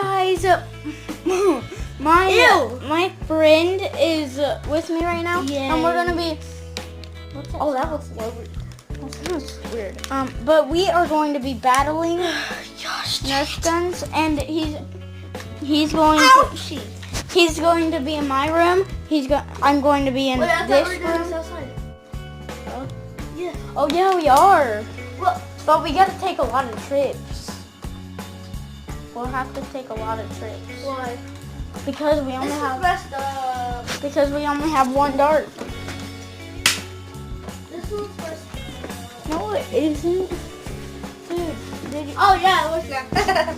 guys, my friend is with me right now, and we're gonna be. Oh, that looks lovely. That sounds weird. But we are going to be battling Nerf guns, and he's going to be in my room. I'm going to be in this room. Yeah. Oh yeah, we are. Well, but we gotta take a lot of trips. We'll have to take a lot of trips. Why? Because we only have. Messed up. Because we only have one dart. This one's messed up. No, it isn't. Dude, did you? Oh yeah, look at that.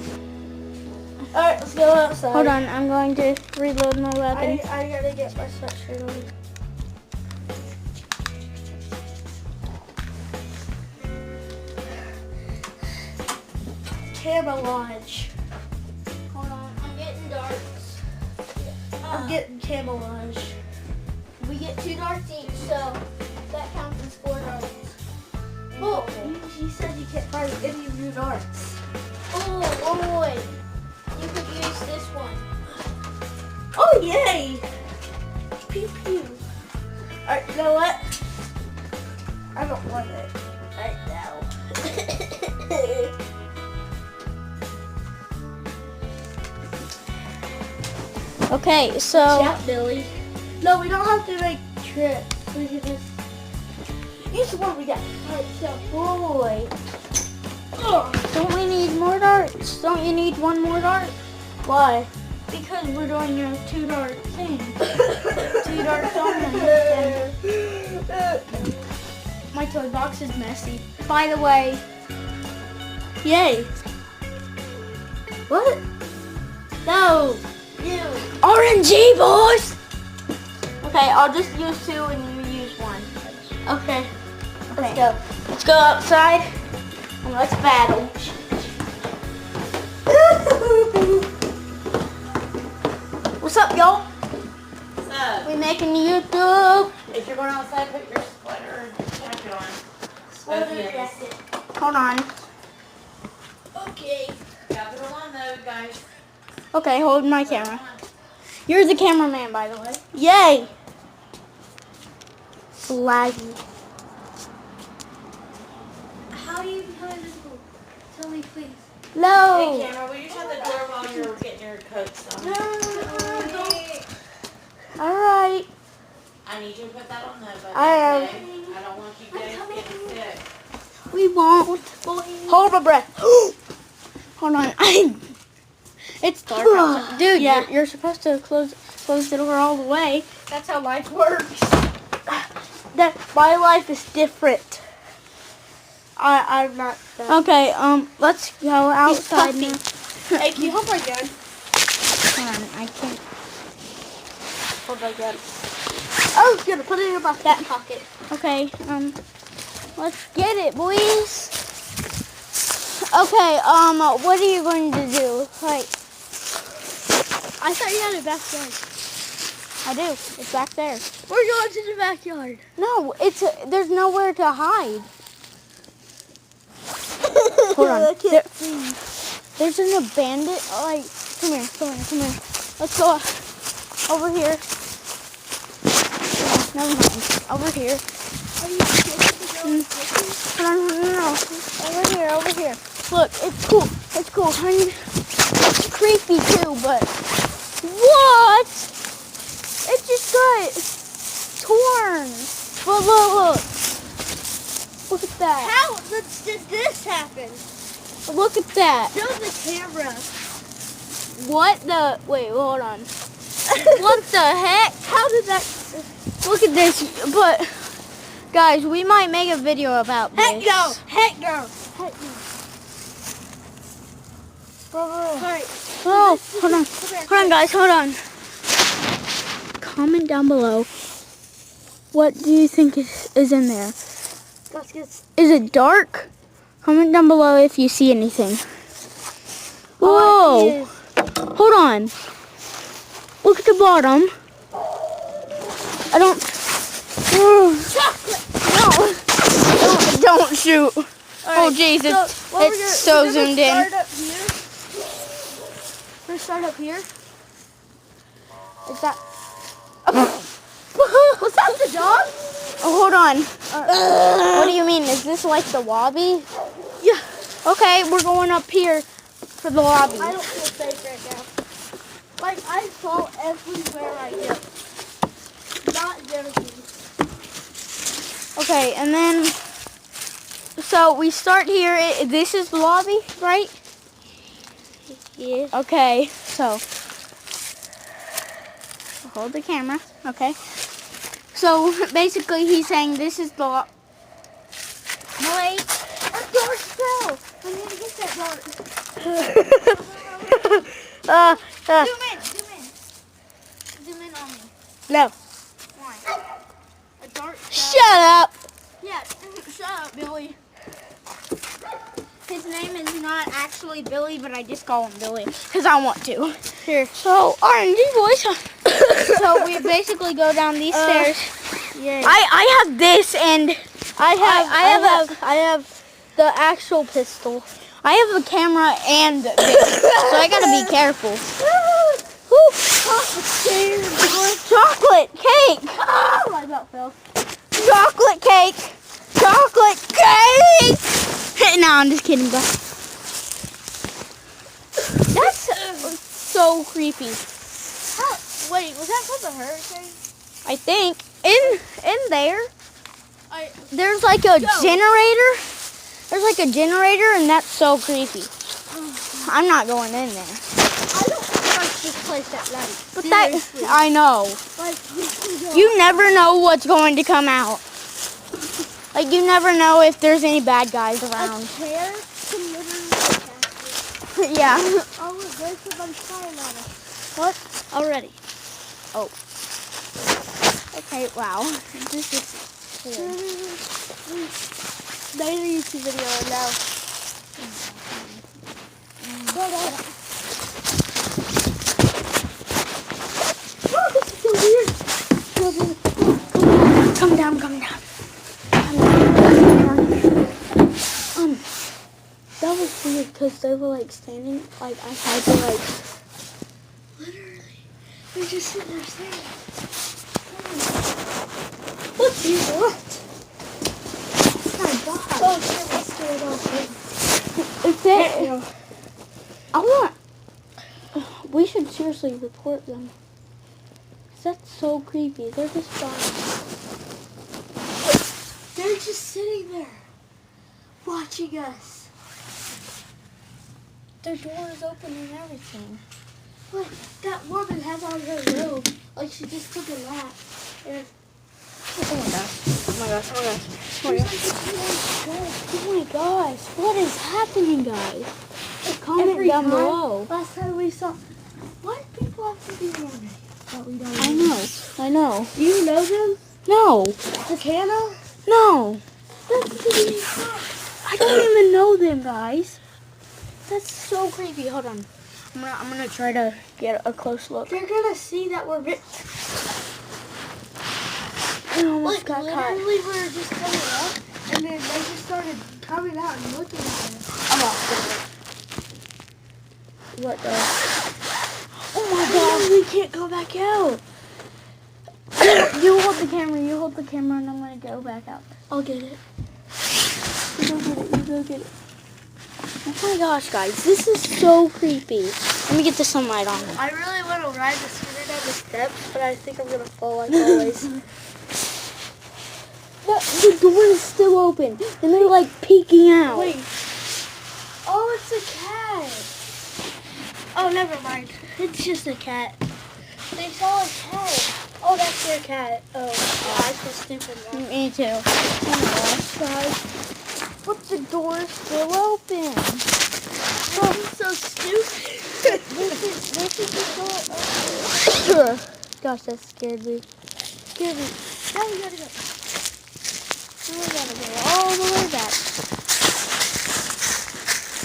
All right, let's go outside. Hold on, I'm going to reload my weapon. I gotta get my sweatshirt on. Camouflage. Hold on, I'm getting darts. I'm getting camouflage. We get 2 darts each, so that counts as 4 darts. Oh, you said you can't find any of your darts. Oh, wait. You could use this one. Oh, yay! Pew pew. Alright, you know what? I don't want it right now. Okay, so. Yeah, Billy. No, we don't have to make trips. We can just use the one we got. Alright, so. Boy. Don't we need more darts? Don't you need one more dart? Why? Because we're doing a 2 dart thing. 2 darts only. My toy box is messy. By the way. Yay. What? No. You. RNG, boys! Okay, I'll just use 2 and you use 1. Okay. Let's go. Let's go outside and let's battle. What's up, y'all? What's up? We making YouTube. If you're going outside, put your sweater jacket on. Sweater Yes. jacket. Hold on. Okay. Got it on though, guys. Okay, hold my camera. You're the cameraman, by the way. Yay. Laggy. How are you becoming invisible? Tell me, please. No. Hey, camera, will you shut the door while you're getting your coats on? All right. I need you to put that on though, but I am. I don't want you guys getting sick. We won't. Hold my breath. Hold on. It's dark outside. Dude, Yeah. you're supposed to close the door all the way. That's how life works. My life is different. I'm not. Okay, let's go outside now. Hey, can you hold my gun? Hold on, I can't. Hold my gun. Oh, gonna put it in my back pocket. Okay, let's get it, boys. Okay, what are you going to do? Like, I thought you had a backyard. I do. It's back there. We're going to the backyard. No, there's nowhere to hide. Hold on. I can't see. There's an abandoned, like, come here. Let's go over here. Never mind. Over here. Are you scared to go? No. Over here. Look, it's cool. It's creepy too, but what? It just got torn. Look. Look at that. How did this happen? Look at that. Show the camera. What the? Wait, hold on. What the heck? How did that? Look at this. But guys, we might make a video about this. Heck no! Alright. Oh, hold on, guys, hold on. Comment down below. What do you think is in there? Let's get. Is it dark? Comment down below if you see anything. Whoa! Hold on. Look at the bottom. I don't. Chocolate. No. Don't shoot. Oh jeez, it's so zoomed in. to start up here? Is that... Was that the dog? Oh, hold on. What do you mean? Is this like the lobby? Yeah. Okay, we're going up here for the lobby. I don't feel safe right now. Like, I fall everywhere I go. Not joking. Okay, and then... So, we start here. This is the lobby, right? Yeah. Okay, so... Hold the camera, okay? So, basically, he's saying this is the... Wait. A dart fell. I need to get that dart. Zoom in. Zoom in on me. No. Why? A dart fell. Shut up! Yeah, shut up, Billy. His name is not actually Billy, but I just call him Billy because I want to. Here. So, R&D boys. So, we basically go down these stairs. Yeah. I have this, and I have the actual pistol. I have a camera and this, so I gotta be careful. Woo. Chocolate cake. Oh, my belt fell. Chocolate cake. Chocolate cake. No, I'm just kidding, guys. That's so creepy. Wait, was that from the hurricane? I think in there there's like a generator. There's like a generator, and that's so creepy. I'm not going in there. I don't trust this place at night. But Seriously. that I know. Like, You never know what's going to come out. Like, you never know if there's any bad guys a around. chair can literally attack you. Yeah. Oh, look, there's somebody flying on us. What? Already. Oh. Okay, wow. This is weird. Made a YouTube video right now. Oh, this is so weird. Come down. That was weird because they were like standing, like I had to like... Literally. They're just sitting there staring. What do you want? My God. Oh, shit, let's do it all. It's it. I want... We should seriously report them. 'Cause that's so creepy. They're just fine. They're just sitting there, watching us. Their door is open and everything. Look, that woman has on her robe, like she just took a nap. And Oh my gosh. there's like a huge bed. Oh my gosh. What is happening, guys? Comment Every down time- below. Last time we saw, why do people have to be morning? That we don't I know. Do you know them? No. Takana? No. That's the name. I don't even know them, guys. That's so creepy. Hold on. I'm gonna try to get a close look. They're gonna see that we're I almost like got literally caught. we were just coming up, and then they just started coming out and looking at us. I'm off. What the? Oh my God. We can't go back out. You hold the camera. And I'm gonna go back out. I'll get it. You go get it. Oh my gosh, guys. This is so creepy. Let me get the sunlight on. I really want to ride the scooter down the steps, but I think I'm gonna fall like always. The door is still open, and they're like peeking out. Wait. Oh, it's a cat. Oh, never mind. It's just a cat. They saw a cat. Oh, that's their cat. Oh, I feel stupid now. Me too. Oh my gosh, guys. But the door is still open. Oh, I'm so stupid. This is the door open. Gosh, that scared me. Now we gotta go. Now we gotta go all the way back.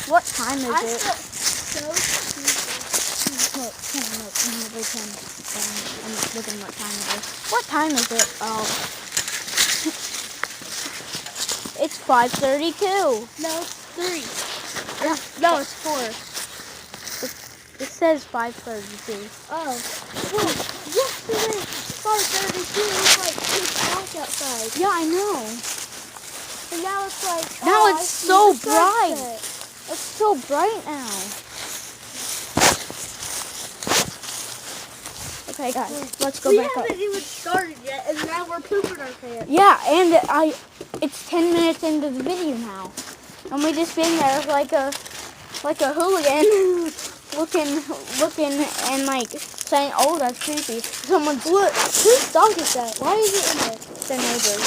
What time is I it? feel so stupid. Look, I'm looking what time it is. What time is it? Oh. It's 5:32. No, it's 3. Yeah. No, it's 4. It says 5:32. Oh. Well, yesterday, 5:32, it was like pitch dark outside. Yeah, I know. And now it's like, Now I it's see so the bright. sunset. It's so bright now. Okay, guys, let's go We back up. haven't even started yet, and now we're pooping our pants. Yeah, and it's 10 minutes into the video now, and we just been there like a hooligan, looking and like saying, "Oh, that's creepy." Someone's Look, whose dog is that? Why is it in there? their neighbors.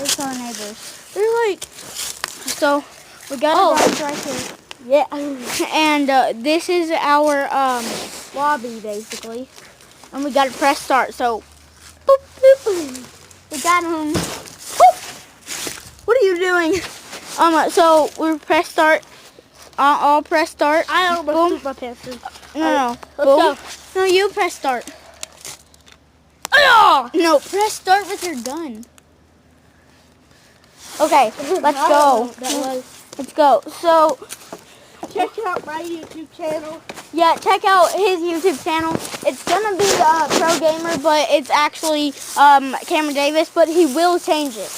It's our neighbors. They're like, So we got a box right here. yeah. And this is our lobby basically, and we got to press start. So, boop, boop, boop. We got him. Boop. What are you doing? So we press start. I'll press start. I almost Boom. pooped my pants. No, Let's boom. go. No, you press start. No, press start with your gun. Okay, let's go. Let's go. So, Check out my YouTube channel. yeah, check out his YouTube channel. It's gonna be Pro Gamer, but it's actually Cameron Davis, but he will change it.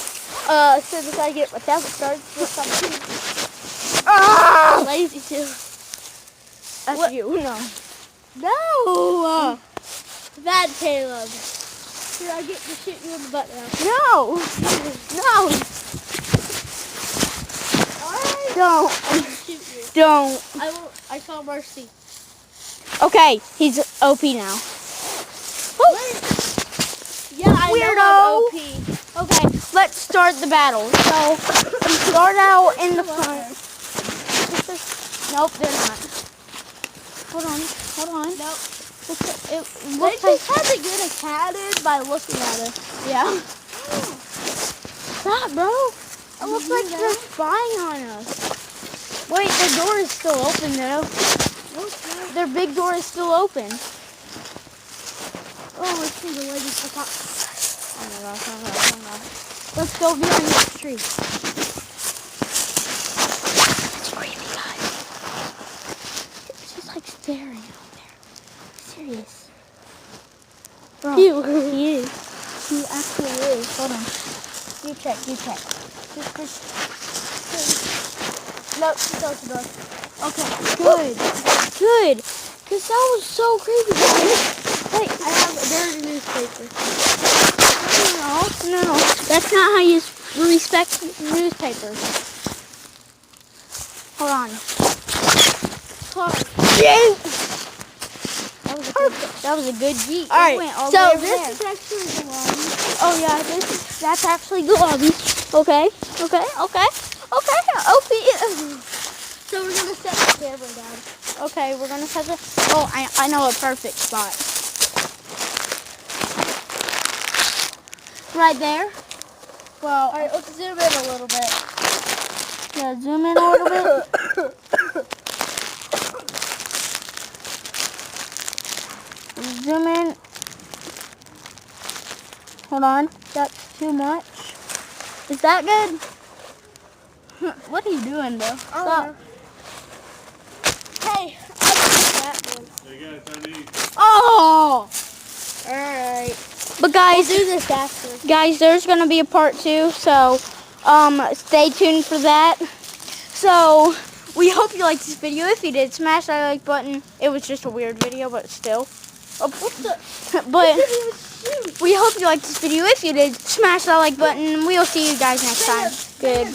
As soon as I get my tablet started, with Ah! lazy too. That's What? you. No. No! Bad Caleb. Here, I get to shoot you in the butt now. No. No. Alright. Don't. I'm gonna shoot you. Don't. I won't. I saw mercy. Okay, he's OP now. Yeah, I know I'm OP. Okay, let's start the battle. So, we start out in the front. Nope, they're not. Hold on. Nope. It They looks just like, had to get a cat in by looking at it. yeah. Stop, bro. It looks like they're spying on us. Wait, the door is still open though. Okay. Their big door is still open. Oh, let's see the lady took off. Oh my gosh. Let's go behind this tree. It's creepy, guys. She's like staring out there. Serious. Bro, he is. He actually is. Hold on. You check. No, she closed the door. Okay, good. Because that was so creepy, guys. Hey, I have a dirty newspaper. No. That's not how you respect newspapers. Hold on. That was a good Jeep. All right, It went all so the way over this there. is actually the lobby. Oh yeah, that's actually the lobby. Okay. OP. So we're gonna set the camera down. Okay, we're gonna set the. Oh, I know a perfect spot. Right there. Well, All right, let's zoom in a little bit. yeah, zoom in a little bit. Zoom in. Hold on. That's too much. Is that good? What are you doing, though? Stop. Hey, I'll take that one. Hey guys, I need. Oh! All right. But guys, Do this after. guys, there's gonna be a part 2, so stay tuned for that. So we hope you liked this video. If you did, smash that like button. It was just a weird video, but still. What the? But Didn't even shoot. we hope you liked this video. If you did, smash that like button. We'll see you guys next time. Goodbye.